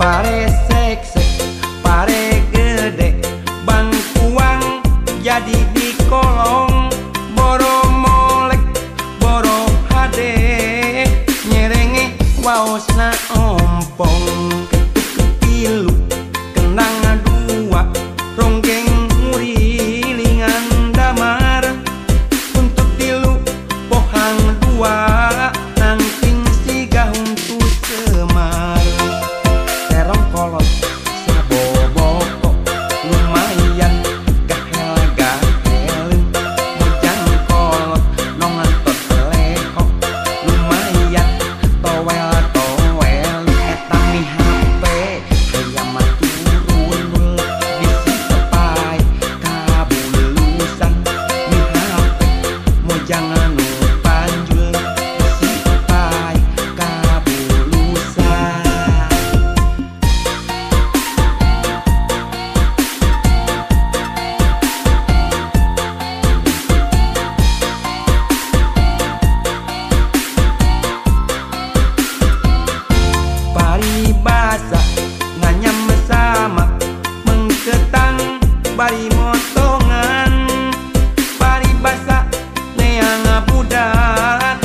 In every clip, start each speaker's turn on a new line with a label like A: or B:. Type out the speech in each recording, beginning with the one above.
A: Pare seksek, pare gede, bangkuang jadi di kolong. Boro molek, boro hade, nyerenge waosna ompong. Ketuk pilu, kenang dua, ronggeng ngurilingan damar. Untuk tilu, pohang dua, nangking siga untuk semar. Terong kolot, saboboko, lumayan gahel-gahel. Mojang kolot, nongantot leho, lumayan towel-towel. Etami HP, hayam turun, bisi tepai, kabulusan. Mi HP, mojang anu panjul, bisi tepai, kabulusan. Paribasa nganyam sama mengketang bari motongan. Paribasa neang budak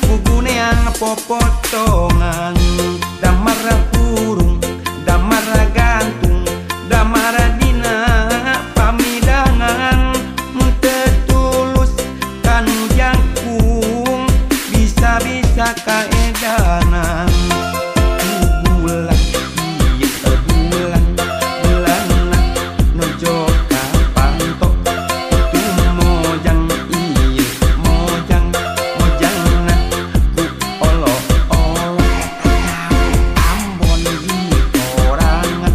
A: bubu neang popotongan. Damar hurung, damar gantung, damar dina pamidangan. Tetulus kan jangkung, bisa-bisa kaedanan. Bulan, iya bulan, bulanna nojo kapanto. Itu mojang, iya mojang, mojangna ku olo-olo. Ambon di orangan,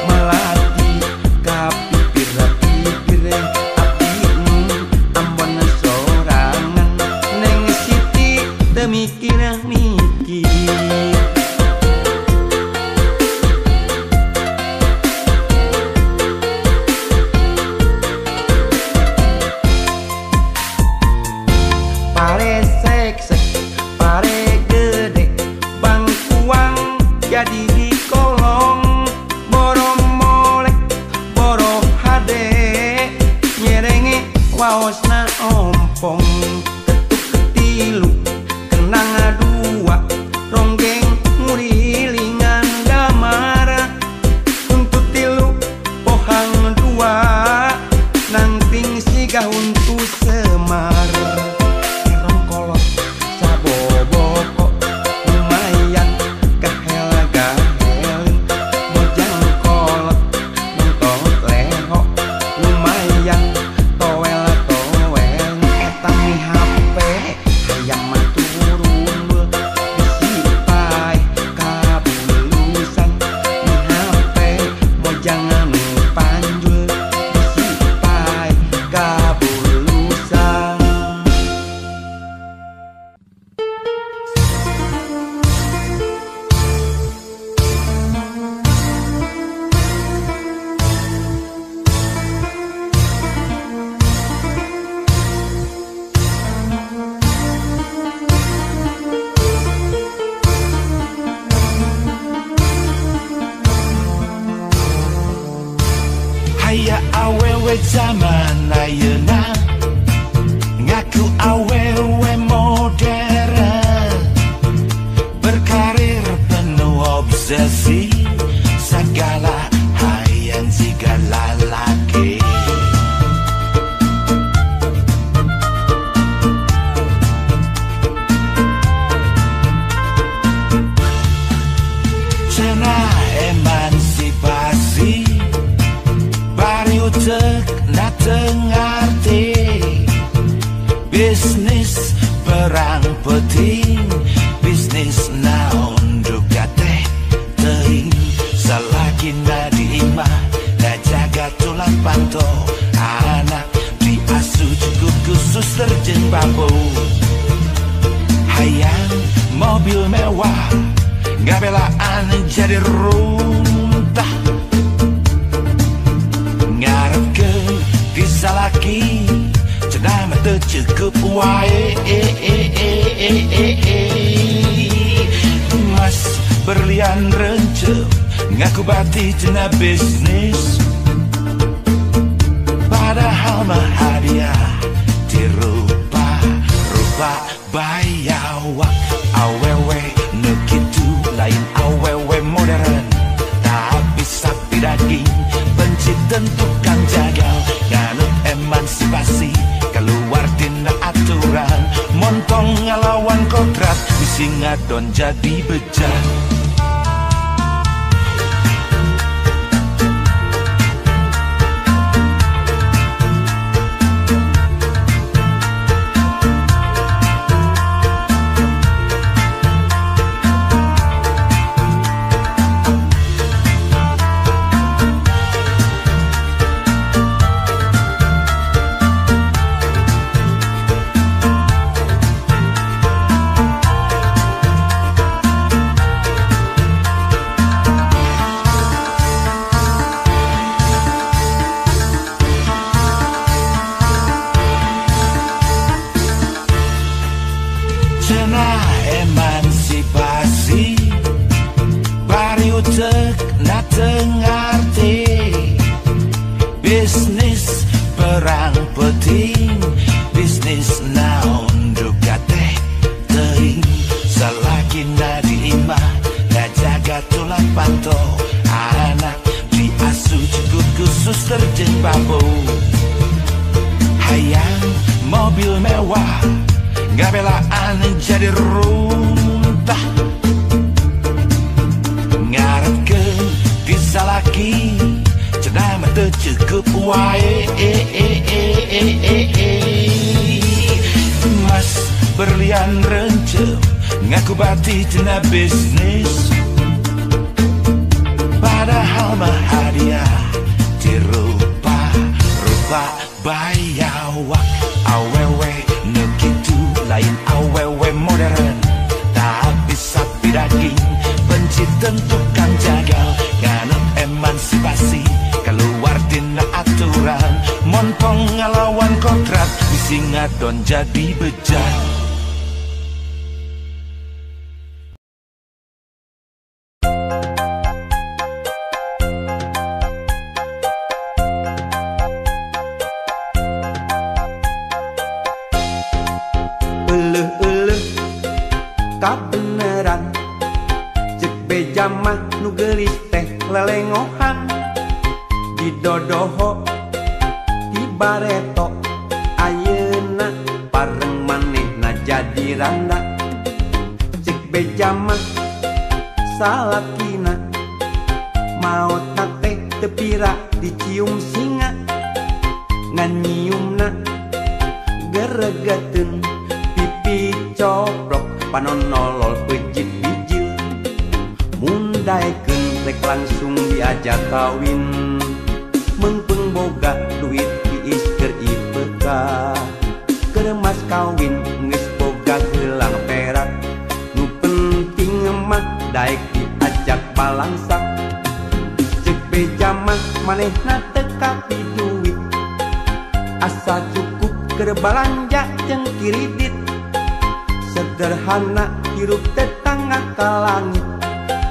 A: melati kapipir-pipir. Abdi Ambon sorangan, neng Siti teu mikir-mikir. Pare seksek, pare gede, bangkuang jadi di kolong. Boro molek, boro hade, nyerenge waosna ompong. Ketuk ketilu, kenang dua, ronggeng ngurilingan damar. Untuk tilu, pohang dua, nangting siga untuk semar. Terong kolot, saboboko, lumayan gahel-gahel. Mojang kolot, nontot leho, lumayan towel-towel. Etami HP, hayam turun, bisi pai, kabulusan. Mi HP, mojang anu panjul, bisi pai, kabulusan.
B: Haya awewe zaman ayeuna, ngaku awewe modern, berkarir penuh obsesi, segala hayang segala laki. Cenah emansipasi, bari utek na tengarti. Bisnis perang penting, bisnis naon juga teh teuing. Selagi nadima na jaga tulang panto, anak diasuh cukup khusus terjun bambu. Hayang mobil mewah, gabelaan jadi runtah. Ngarepkeun bisa laki, cenah mah teu cukup wae. Mas berlian rencep, ngaku bakti tina bisnis, padahal mah hadiah dirupa-rupa bayawak. Awewe nekitu lain awewe modern, tapi sapi daging benci tentukan jagal. Ganut emansipasi keluar tina aturan, montong ngelawan kodrat bisi ngadon jadi bejat. Emansipasi bari utek na tengarti, bisnis perang penting, bisnis naon juga teh teuing, selagi na diimah na jaga tulang panto, anak diasuh cukup khusus terjeng bambu. Hayang mobil mewah gabelaan jadi runtah, ngarepkeun bisa laki cenah mah teu cukup wae. Mas berlian rencep ngaku bakti tina bisnis, padahal mah hadiah dirupa-rupa bayawak. Awewe nekitu lain awewe modern, tapi sapi daging benci tentukan jagal. Ganut emansipasi keluar tina aturan, montong ngelawan kodrat bisi ngadon jadi bejat.
A: Kabeneran cek beja mah nu geulis teh lelengohan, di dodoho di bareto ayeuna pareng manehna jadi randa. Cek beja mah salakina maotna teh teu pira dicium singa, ngan nyiumna geregeteun pipi coprok panonolol pejit bijil. Mundaikeun rek langsung diajak kawin, mengpeng boga duit tiis keur IPK, keur mas kawin geus boga gelang perak, nu penting mah daek diajak balangsak. Cek beja mah manehna teu kapi duit, asa cukup keur balanja jeung kiridit. Sederhana hirup tetangga ka langit,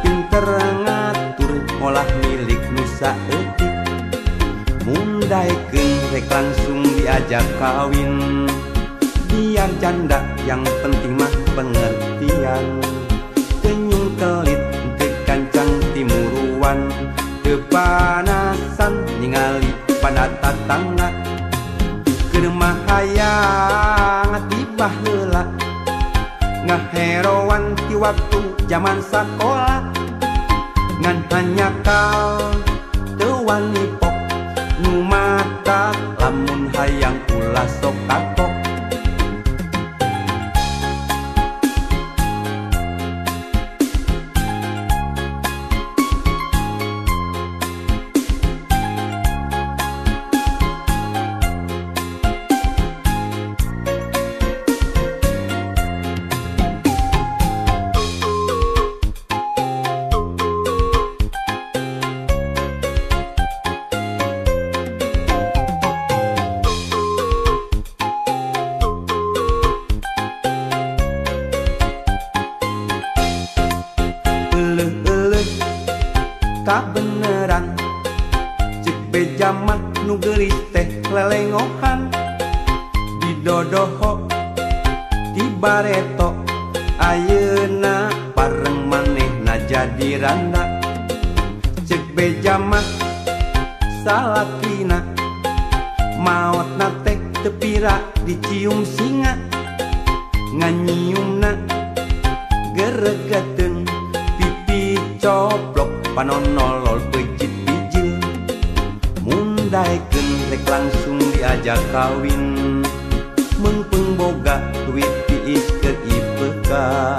A: pinter ngatur olah milik nusa eutik. Mundaikeun rek langsung diajak kawin, biar janda yang penting mah pengertian. Kenyung kelit teu kancang timuruan, teu panasan ningali pada tatangga. Keur mah hayang tibah heula ngaheroan ti waktu zaman sakola, ngan hanya kau teu wani pok nu mata lamun hayang ulah sok kapok. kabeneran cek beja mah nu geulis teh lelengohan didodoho di bareto ayeuna pareng manehna jadi randa cek beja mah salakina maotna teh tepira dicium singa nganyiumna geregeteun pipi coplok panonolol pejit bijil mundaekeun rek langsung diajak kawin mengpeng boga duit tiis keur ipeka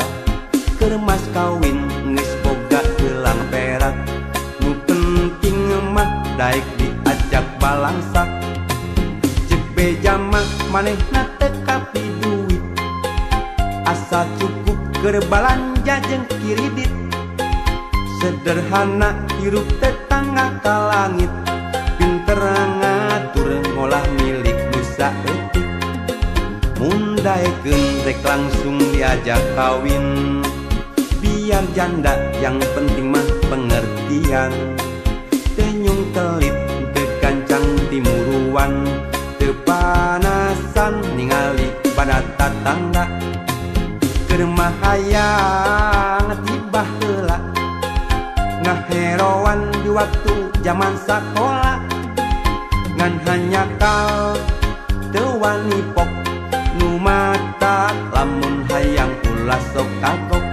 A: keur mas kawin geus boga gelang perak nu penting mah daek diajak balangsa cek beja mah manehna teu kapi duit asa cukup keur balanja jeung kiridit sederhana hirup tetangga ka langit pinter ngatur ngolah milik nu saeutik mundaekeun rek langsung diajak kawin biar janda yang penting mah pengertian teu nyung telit teu gancang timuruan teu panasan ningali pada tatangga keur mah hayang tibah heula ngaheroan di waktu zaman sakola ngan hanya kal teu wani pok nu mata lamun hayang ulas sok kagok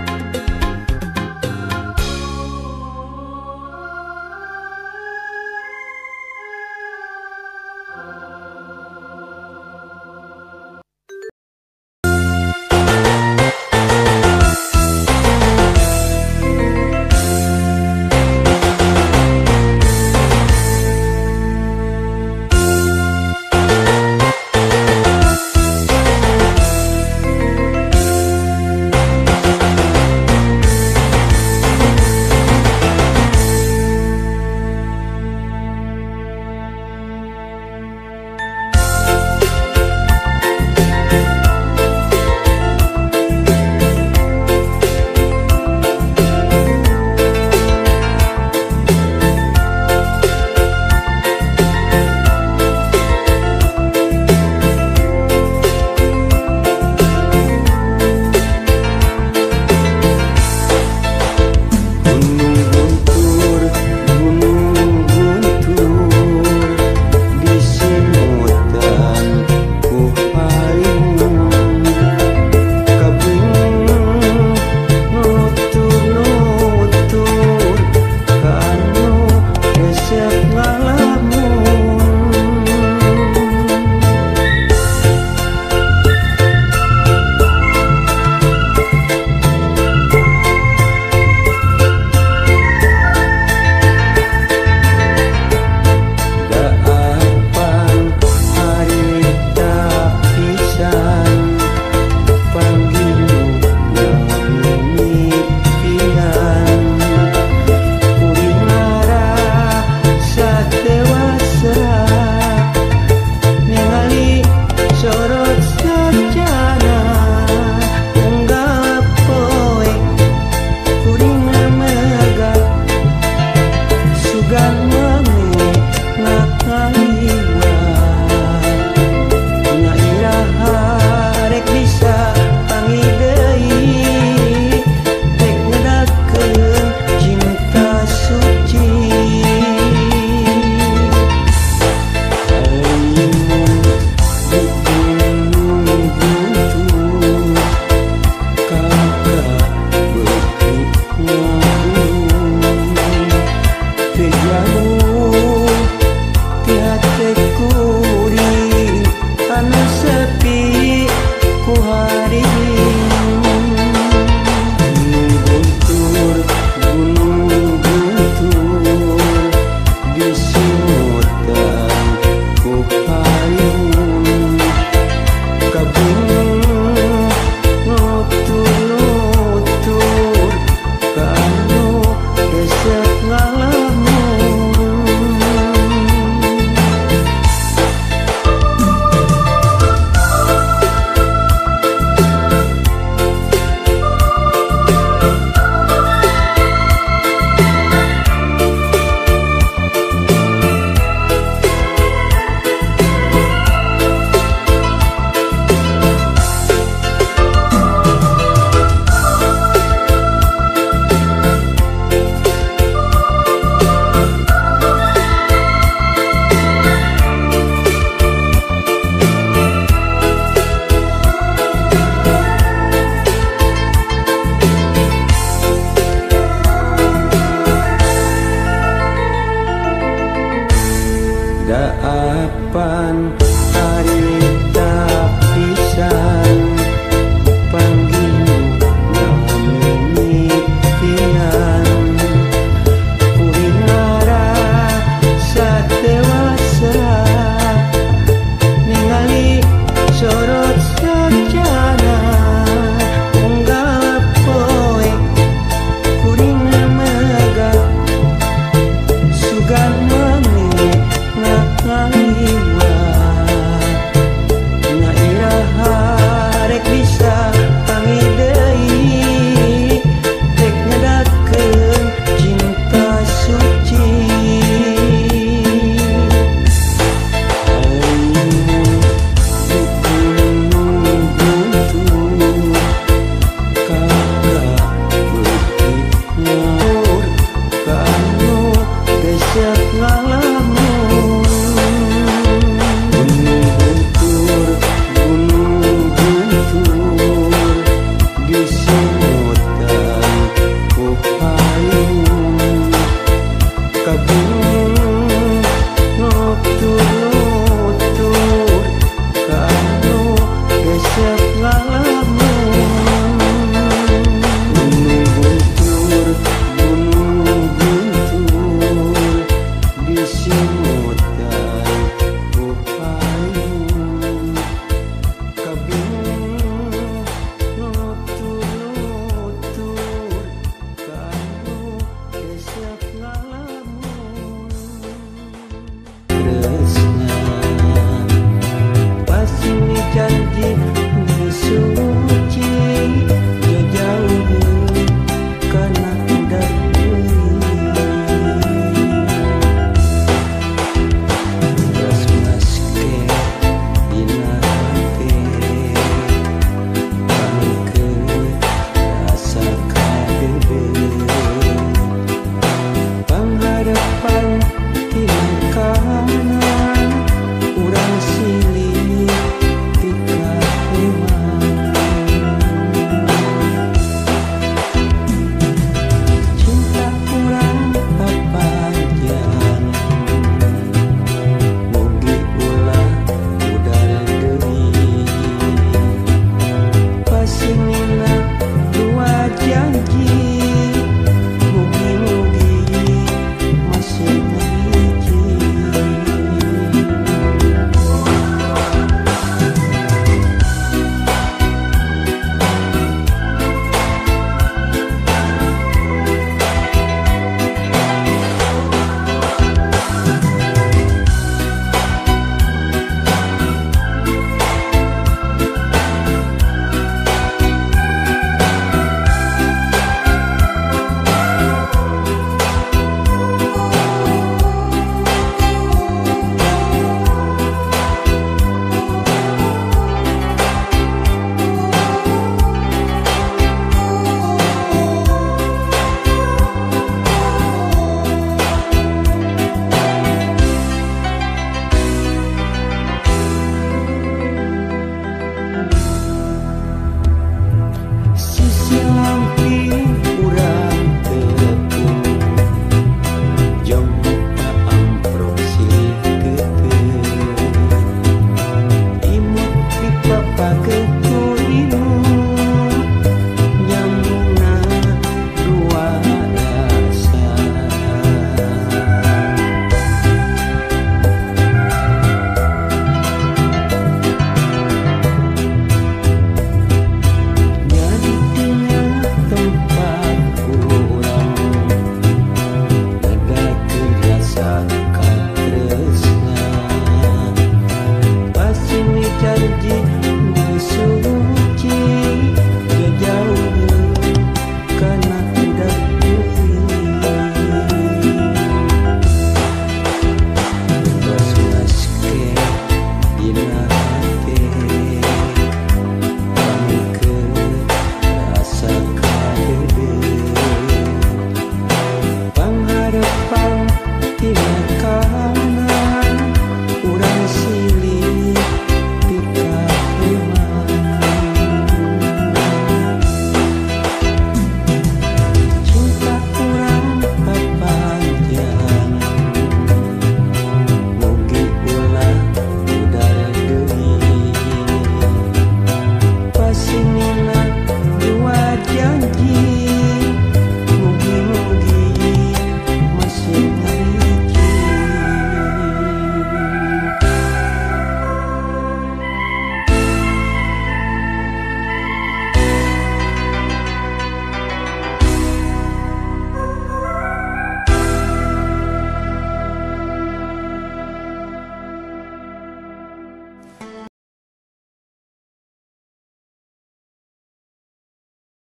A: daapan